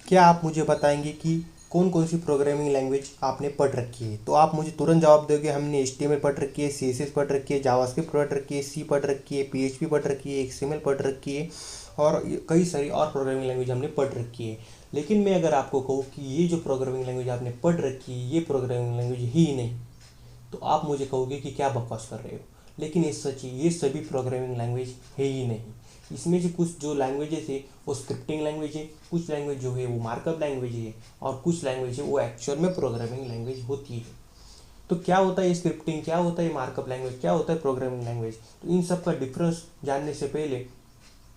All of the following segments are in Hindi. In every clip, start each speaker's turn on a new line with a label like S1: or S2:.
S1: क्या आप मुझे बताएंगे कि कौन कौन सी प्रोग्रामिंग लैंग्वेज आपने पढ़ रखी है? तो आप मुझे तुरंत जवाब दोगे हमने HTML पढ़ रखी है, CSS पढ़ रखी है, जावास्क्रिप्ट पढ़ रखी है, सी पढ़ रखी है, PHP पढ़ रखी है, XML पढ़ रखी है और कई सारी और प्रोग्रामिंग लैंग्वेज हमने पढ़ रखी है। लेकिन मैं अगर आपको कहूँ कि ये जो प्रोग्रामिंग लैंग्वेज आपने पढ़ रखी है ये प्रोग्रामिंग लैंग्वेज ही नहीं, तो आप मुझे कहोगे कि क्या बकवास कर रहे हो। लेकिन ये सच है, ये सभी प्रोग्रामिंग लैंग्वेज है ही नहीं। इसमें से कुछ जो लैंग्वेजेस है वो स्क्रिप्टिंग लैंग्वेज है, कुछ लैंग्वेज जो है वो मार्कअप लैंग्वेज है और कुछ लैंग्वेज है वो एक्चुअल में प्रोग्रामिंग लैंग्वेज होती है। तो क्या होता है स्क्रिप्टिंग, क्या होता है मार्कअप लैंग्वेज, क्या होता है प्रोग्रामिंग लैंग्वेज, तो इन सब का डिफरेंस जानने से पहले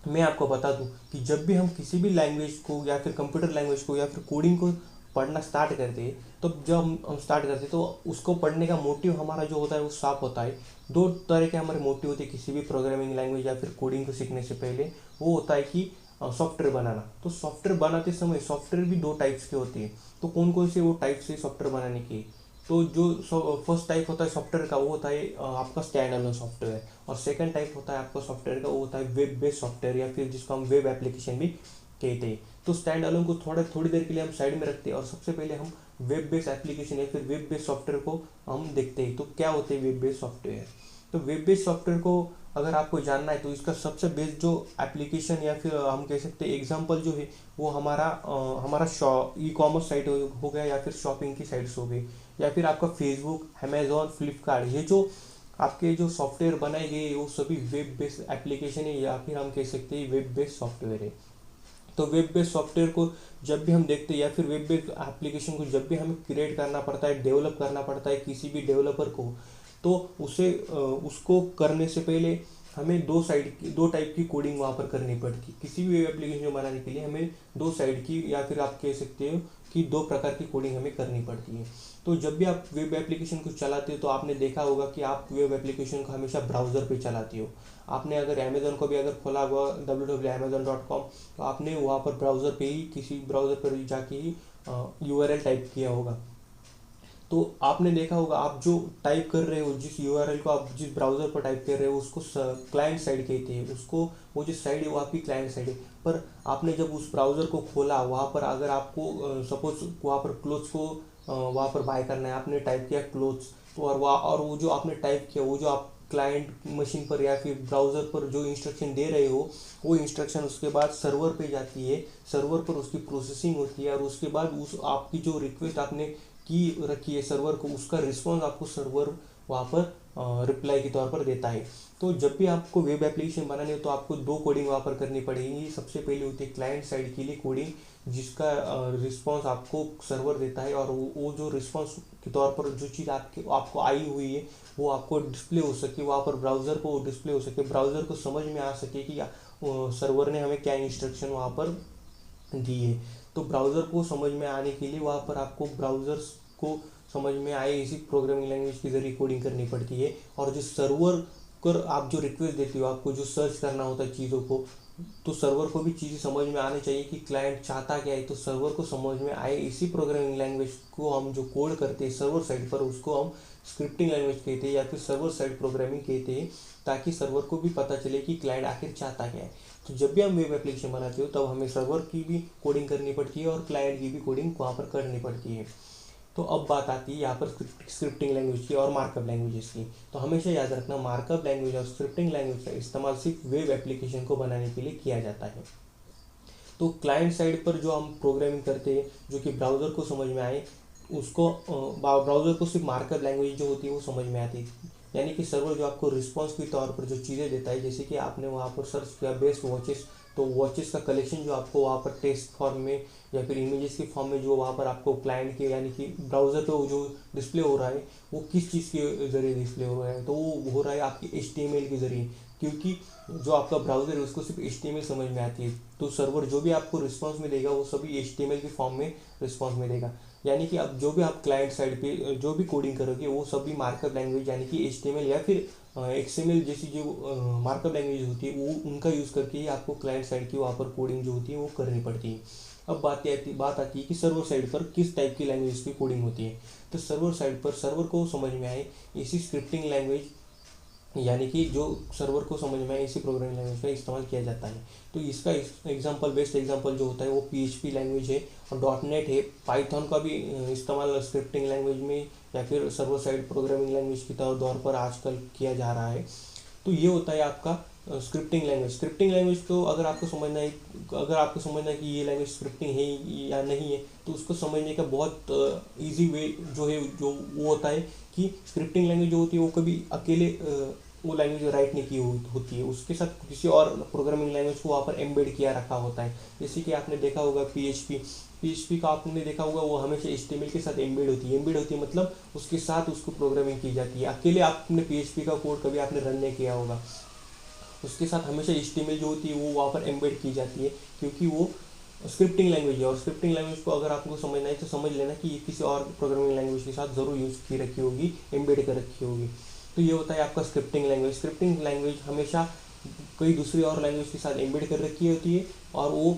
S1: मैं आपको बता दूं कि जब भी हम किसी भी लैंग्वेज को या फिर कंप्यूटर लैंग्वेज को या फिर कोडिंग को पढ़ना स्टार्ट करते हैं, तो जब हम स्टार्ट करते हैं तो उसको पढ़ने का मोटिव हमारा जो होता है वो साफ होता है। दो तरह के हमारे मोटिव होते हैं किसी भी प्रोग्रामिंग लैंग्वेज या फिर कोडिंग को सीखने से पहले। वो होता है कि सॉफ्टवेयर बनाना। तो सॉफ्टवेयर बनाते समय सॉफ्टवेयर भी दो टाइप्स के होते हैं। तो कौन कौन से वो टाइप्स है सॉफ्टवेयर बनाने के? तो जो फर्स्ट टाइप होता है सॉफ्टवेयर का वो होता है आपका स्टैंड अलोन सॉफ्टवेयर, और सेकंड टाइप होता है आपका सॉफ्टवेयर का वो होता है वेब बेस्ड सॉफ्टवेयर या फिर जिसको हम वेब एप्लीकेशन भी कहते हैं। तो स्टैंड अलोन को थोड़ी देर के लिए हम साइड में रखते हैं और सबसे पहले हम वेब बेस्ड एप्लीकेशन या फिर वेब बेस्ड सॉफ्टवेयर को हम देखते हैं। तो क्या होते हैं वेब बेस्ड सॉफ्टवेयर? तो वेब बेस्ड सॉफ्टवेयर को अगर आपको जानना है तो इसका सबसे बेस्ट जो एप्लीकेशन या फिर हम कह सकते हैं एग्जांपल जो है वो हमारा ई कॉमर्स साइट हो गया या फिर शॉपिंग की साइट्स हो गई या फिर आपका फेसबुक, अमेजोन, फ्लिपकार्ट। ये जो आपके जो सॉफ्टवेयर बनाए गए वो सभी वेब बेस्ड एप्लीकेशन है या फिर हम कह सकते हैं वेब बेस्ड सॉफ्टवेयर है। तो वेब बेस्ड सॉफ्टवेयर को जब भी हम देखते हैं या फिर वेब बेस्ड एप्लीकेशन को जब भी हमें क्रिएट करना पड़ता है, डेवलप करना पड़ता है किसी भी डेवलपर को, तो उसको करने से पहले हमें दो टाइप की कोडिंग वहाँ पर करनी पड़ती है। किसी भी वेब एप्लीकेशन बनाने के लिए हमें दो साइड की या फिर आप कह सकते हो कि दो प्रकार की कोडिंग हमें करनी पड़ती है। तो जब भी आप वेब एप्लीकेशन को चलाते हो तो आपने देखा होगा कि आप वेब एप्लीकेशन को हमेशा ब्राउज़र पे चलाते हो। आपने अगर अमेजोन को भी अगर खोला हुआ www.amazon.com, तो आपने वहाँ पर ब्राउज़र पे ही किसी ब्राउज़र पर जाके ही URL टाइप किया होगा। तो आपने देखा होगा आप जो टाइप कर रहे हो, जिस यूआरएल को आप जिस ब्राउज़र पर टाइप कर रहे हो उसको क्लाइंट साइड कहते हैं। उसको वो जो साइड है वो आपकी क्लाइंट साइड है। पर आपने जब उस ब्राउज़र को खोला वहाँ पर अगर आपको सपोज वहाँ पर क्लोथ्स को वहाँ पर बाय करना है, आपने टाइप किया क्लोथ्स, तो और वो जो आपने टाइप किया वो जो आप क्लाइंट मशीन पर या फिर ब्राउज़र पर जो इंस्ट्रक्शन दे रहे हो वो इंस्ट्रक्शन उसके बाद सर्वर पे जाती है। सर्वर पर उसकी प्रोसेसिंग होती है और उसके बाद उस आपकी जो रिक्वेस्ट आपने की रखी है सर्वर को, उसका रिस्पॉन्स आपको सर्वर वहाँ पर रिप्लाई के तौर पर देता है। तो जब भी आपको वेब एप्लीकेशन बनानी हो तो आपको दो कोडिंग वहाँ पर करनी पड़ेगी। सबसे पहले होती है क्लाइंट साइड के लिए कोडिंग जिसका रिस्पॉन्स आपको सर्वर देता है, और वो जो रिस्पॉन्स के तौर पर जो चीज़ आपको आई हुई है वो आपको डिस्प्ले हो सके वहाँ पर, ब्राउज़र को डिस्प्ले हो सके, ब्राउज़र को समझ में आ सके कि सर्वर ने हमें क्या इंस्ट्रक्शन वहाँ पर दी है। तो ब्राउज़र को समझ में आने के लिए वहाँ पर आपको ब्राउज़र्स को समझ में आए इसी प्रोग्रामिंग लैंग्वेज के जरिए कोडिंग करनी पड़ती है। और जो सर्वर कर आप जो रिक्वेस्ट देते हो, आपको जो सर्च करना होता है चीज़ों को, तो सर्वर को भी चीज़ें समझ में आनी चाहिए कि क्लाइंट चाहता क्या है, तो सर्वर को समझ में आए इसी प्रोग्रामिंग लैंग्वेज को हम जो कोड करते हैं सर्वर साइड पर उसको हम स्क्रिप्टिंग लैंग्वेज कहते हैं या फिर सर्वर साइड प्रोग्रामिंग कहते हैं, ताकि सर्वर को भी पता चले कि क्लाइंट आखिर चाहता क्या है। तो जब भी हम वेब एप्लीकेशन बनाते हो तब हमें सर्वर की भी कोडिंग करनी पड़ती है और क्लाइंट की भी कोडिंग वहाँ पर करनी पड़ती है। तो अब बात आती है यहाँ पर स्क्रिप्टिंग लैंग्वेज की और मार्कअप लैंग्वेजेस की। तो हमेशा याद रखना मार्कअप लैंग्वेज और स्क्रिप्टिंग लैंग्वेज का इस्तेमाल सिर्फ वेब एप्लीकेशन को बनाने के लिए किया जाता है। तो क्लाइंट साइड पर जो हम प्रोग्रामिंग करते हैं जो कि ब्राउज़र को समझ में आए, उसको ब्राउज़र को सिर्फ मार्कअप लैंग्वेज जो होती है वो समझ में आती है। यानी कि सर्वर जो आपको रिस्पॉन्स के तौर पर जो चीज़ें देता है, जैसे कि आपने वहाँ पर सर्च किया बेस्ट वॉचेस, तो वॉचेस का कलेक्शन जो आपको वहाँ पर टेक्स्ट फॉर्म में या फिर इमेजेस के फॉर्म में जो वहाँ पर आपको क्लाइंट के यानी कि ब्राउज़र पे जो डिस्प्ले हो रहा है वो किस चीज़ के ज़रिए डिस्प्ले हो रहा है, तो वो हो रहा है आपकी HTML के ज़रिए। क्योंकि जो आपका ब्राउज़र है उसको सिर्फ HTML समझ में आती है, तो सर्वर जो भी आपको रिस्पॉन्स मिलेगा वो सभी HTML के फॉर्म में रिस्पॉन्स मिलेगा। यानी कि अब जो भी आप क्लाइंट साइड पे जो भी कोडिंग करोगे वो सभी मार्कअप लैंग्वेज यानी कि HTML या फिर XML जैसी जो मार्कअप लैंग्वेज होती है वो उनका यूज़ करके ही आपको क्लाइंट साइड की वहाँ पर कोडिंग जो होती है वो करनी पड़ती है। अब बात आती है कि सर्वर साइड पर किस टाइप की लैंग्वेज की कोडिंग होती है। तो सर्वर साइड पर सर्वर को समझ में आए इसी स्क्रिप्टिंग लैंग्वेज यानी कि जो सर्वर को समझ में आए इसी प्रोग्रामिंग लैंग्वेज का इस्तेमाल किया जाता है। तो इसका एग्जांपल, बेस्ट एग्जांपल जो होता है वो PHP लैंग्वेज है और डॉट नेट है। पाइथन का भी इस्तेमाल स्क्रिप्टिंग लैंग्वेज में या फिर सर्वर साइड प्रोग्रामिंग लैंग्वेज के तौर पर आजकल किया जा रहा है। तो ये होता है आपका स्क्रिप्टिंग लैंग्वेज। स्क्रिप्टिंग लैंग्वेज को अगर आपको समझना है कि ये लैंग्वेज स्क्रिप्टिंग है या नहीं है, तो उसको समझने का बहुत इजी वे जो है, जो वो होता है कि स्क्रिप्टिंग लैंग्वेज जो होती है वो कभी अकेले वो लैंग्वेज राइट नहीं की होती है, उसके साथ किसी और प्रोग्रामिंग लैंग्वेज को वहाँ पर एम्बेड किया रखा होता है। जैसे कि आपने देखा होगा पीएचपी का आपने देखा होगा, वो हमेशा HTML के साथ एम्बेड होती है, मतलब उसके साथ उसको प्रोग्रामिंग की जाती है। अकेले आपने PHP का कोड कभी आपने रन नहीं किया होगा, उसके साथ हमेशा HTML जो होती है वो वहाँ पर एम्बेड की जाती है, क्योंकि वो स्क्रिप्टिंग लैंग्वेज है। और स्क्रिप्टिंग लैंग्वेज को अगर आपको समझना है तो समझ लेना कि ये किसी और प्रोग्रामिंग लैंग्वेज के साथ ज़रूर यूज़ की रखी होगी, एम्बेड कर रखी होगी। तो ये होता है आपका स्क्रिप्टिंग लैंग्वेज। स्क्रिप्टिंग लैंग्वेज हमेशा कई दूसरी और लैंग्वेज के साथ एम्बेड कर रखी होती है, और वो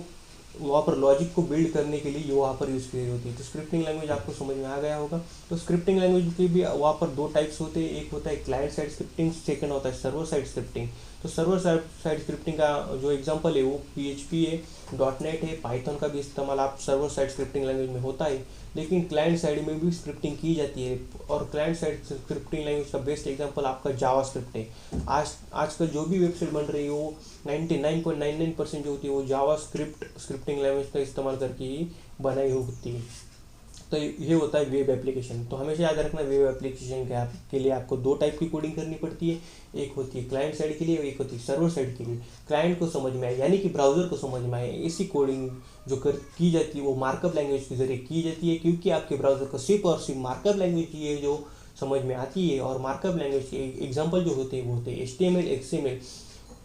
S1: वहाँ पर लॉजिक को बिल्ड करने के लिए ये वहाँ पर यूज़ की गई होती है। तो स्क्रिप्टिंग लैंग्वेज आपको समझ में आ गया होगा। तो स्क्रिप्टिंग लैंग्वेज के भी वहाँ पर दो टाइप्स होते हैं, एक होता है क्लाइंट साइड स्क्रिप्टिंग, सेकंड होता है सर्वर साइड स्क्रिप्टिंग। तो सर्वर साइड स्क्रिप्टिंग का जो एग्जांपल है वो PHP है, डॉट नेट है, पाइथन का भी इस्तेमाल आप सर्वर साइड स्क्रिप्टिंग लैंग्वेज में होता है, लेकिन क्लाइंट साइड में भी स्क्रिप्टिंग की जाती है। और क्लाइंट साइड स्क्रिप्टिंग लैंग्वेज का बेस्ट एग्जांपल आपका जावा स्क्रिप्ट है। आजकल जो भी वेबसाइट बन रही है वो 99.99% जो होती है वो जावा स्क्रिप्टिंग लैंग्वेज का इस्तेमाल करके ही बनाई होती है। तो ये होता है वेब एप्लीकेशन। तो हमेशा याद रखना, वेब एप्लीकेशन के लिए आपको दो टाइप की कोडिंग करनी पड़ती है, एक होती है क्लाइंट साइड के लिए और एक होती है सर्वर साइड के लिए। क्लाइंट को समझ में आए यानी कि ब्राउज़र को समझ में आए, ऐसी कोडिंग जो की जाती है वो मार्कअप लैंग्वेज के जरिए की जाती है, क्योंकि आपके ब्राउज़र को सिर्फ और सिर्फ मार्कअप लैंग्वेज की है जो समझ में आती है। और मार्कअप लैंग्वेज के एग्जाम्पल जो होते हैं वो होते हैं HTML, XML।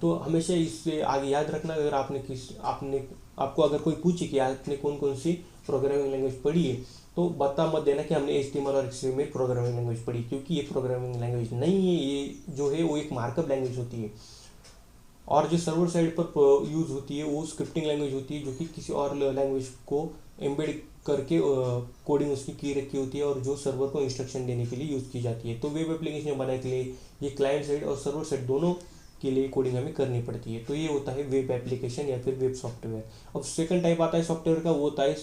S1: तो हमेशा इससे आगे याद रखना, अगर आपको अगर कोई पूछे कि आपने कौन कौन सी प्रोग्रामिंग लैंग्वेज पढ़ी है, तो बता मत देना कि हमने HTML और XML प्रोग्रामिंग लैंग्वेज पढ़ी, क्योंकि ये प्रोग्रामिंग लैंग्वेज नहीं है, ये जो है वो एक मार्कअप लैंग्वेज होती है। और जो सर्वर साइड पर यूज़ होती है वो स्क्रिप्टिंग लैंग्वेज होती है, जो कि किसी और लैंग्वेज को एम्बेड करके कोडिंग उसकी की रखी होती है, और जो सर्वर को इंस्ट्रक्शन देने के लिए यूज़ की जाती है। तो वेब एप्लीकेशन बनाने के लिए ये क्लाइंट साइड और सर्वर साइड दोनों के लिए कोडिंग हमें करनी पड़ती है। तो ये होता है वेब एप्लीकेशन या फिर वेब सॉफ्टवेयर। अब सेकंड टाइप आता है सॉफ्टवेयर का, वो होता है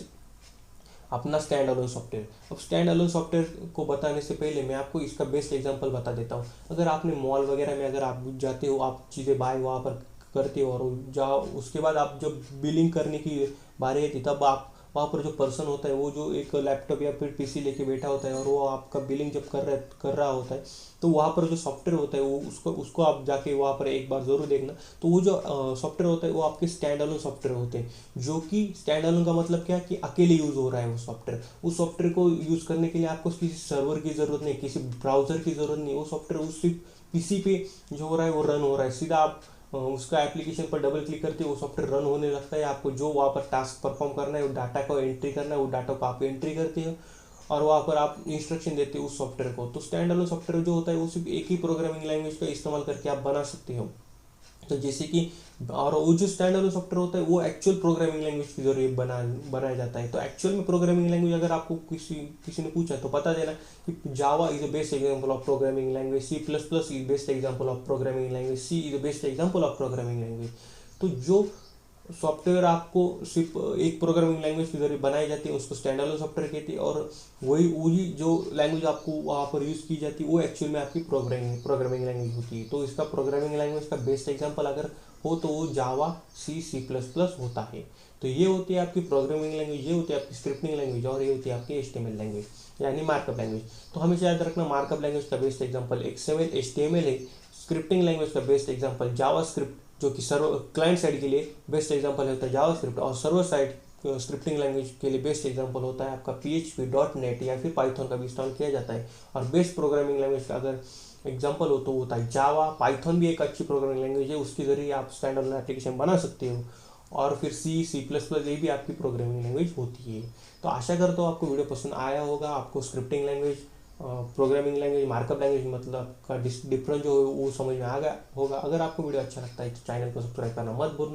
S1: अपना स्टैंड अलोन सॉफ्टवेयर। अब स्टैंड अलोन सॉफ्टवेयर को बताने से पहले मैं आपको इसका बेस्ट एग्जांपल बता देता हूँ। अगर आपने मॉल वगैरह में अगर आप जाते हो, आप चीज़ें बाय वहाँ पर करते हो, और जाओ उसके बाद आप जब बिलिंग करने की बारी आती तब आप वहाँ पर जो पर्सन होता है वो जो एक लैपटॉप या फिर PC लेके बैठा होता है, और वो आपका बिलिंग जब कर रहा होता है, तो वहाँ पर जो सॉफ्टवेयर होता है वो उसको आप जाके वहाँ पर एक बार ज़रूर देखना। तो वो जो सॉफ्टवेयर होता है वो आपके स्टैंड अलोन सॉफ्टवेयर होते हैं, जो कि स्टैंड अलोन का मतलब क्या, कि अकेले यूज़ हो रहा है वो सॉफ्टवेयर। उस सॉफ्टवेयर को यूज़ करने के लिए आपको किसी सर्वर की ज़रूरत नहीं, किसी ब्राउज़र की ज़रूरत नहीं। वो सॉफ्टवेयर उस सिर्फ PC पे जो हो रहा है वो रन हो रहा है। सीधा आप उसका एप्लीकेशन पर डबल क्लिक करते हो, वो सॉफ्टवेयर रन होने लगता है। आपको जो वहाँ पर टास्क परफॉर्म करना है, वो डाटा को एंट्री करना है, वो डाटा को आप एंट्री करते हो, और वहाँ पर आप इंस्ट्रक्शन देते हो उस सॉफ्टवेयर को। तो स्टैंड अलोन सॉफ्टवेयर जो होता है वो सिर्फ एक ही प्रोग्रामिंग लैंग्वेज का इस्तेमाल करके आप बना सकते हो। तो जैसे कि, और वो जो स्टैंड अलोन सॉफ्टवेयर होता है वो एक्चुअल प्रोग्रामिंग लैंग्वेज के जरिए बनाया जाता है। तो एक्चुअल में प्रोग्रामिंग लैंग्वेज अगर आपको किसी ने पूछा तो बता देना कि Java is the best example of programming language, C++ is best example of programming language, C is the best example of programming language. तो जो सॉफ्टवेयर आपको सिर्फ एक प्रोग्रामिंग लैंग्वेज के जरिए बनाई जाती है उसको स्टैंड अलोन सॉफ्टवेयर कहते हैं, और वही जो लैंग्वेज आपको वहाँ पर यूज़ की जाती है वो एक्चुअल में आपकी प्रोग्रामिंग लैंग्वेज होती है। तो इसका प्रोग्रामिंग लैंग्वेज का बेस्ट एग्जांपल अगर हो तो वो जावा, C++ होता है। तो ये होती है आपकी प्रोग्रामिंग लैंग्वेज, ये होती है आपकी स्क्रिप्टिंग लैंग्वेज, और ये होती है आपकी HTML लैंग्वेज यानी मार्कअप लैंग्वेज। तो हमेशा याद रखना, मार्कअप लैंग्वेज का बेस्ट एग्जांपल XML, HTML है। स्क्रिप्टिंग लैंग्वेज का बेस्ट एग्जांपल जावा स्क्रिप्ट, जो कि सर्वर क्लाइंट साइड के लिए बेस्ट एग्जांपल होता है जावा स्क्रिप्ट, और सर्वर साइड स्क्रिप्टिंग लैंग्वेज के लिए बेस्ट एग्जांपल होता है आपका PHP, डॉट नेट या फिर पाइथन का भी इस्तेमाल किया जाता है। और बेस्ट प्रोग्रामिंग लैंग्वेज का अगर एग्जांपल हो तो होता है जावा। पाइथन भी एक अच्छी प्रोग्रामिंग लैंग्वेज है, उसके जरिए आप स्टैंड अलोन एप्लीकेशन बना सकते हो। और फिर C++ ये भी आपकी प्रोग्रामिंग लैंग्वेज होती है। तो आशा करता हूँ आपको वीडियो पसंद आया होगा, आपको scripting language, programming language, markup language मतलब का डिफरेंस जो है वो समझ में आ गया होगा। अगर आपको वीडियो अच्छा लगता है तो चैनल को सब्सक्राइब करना मत भूलना।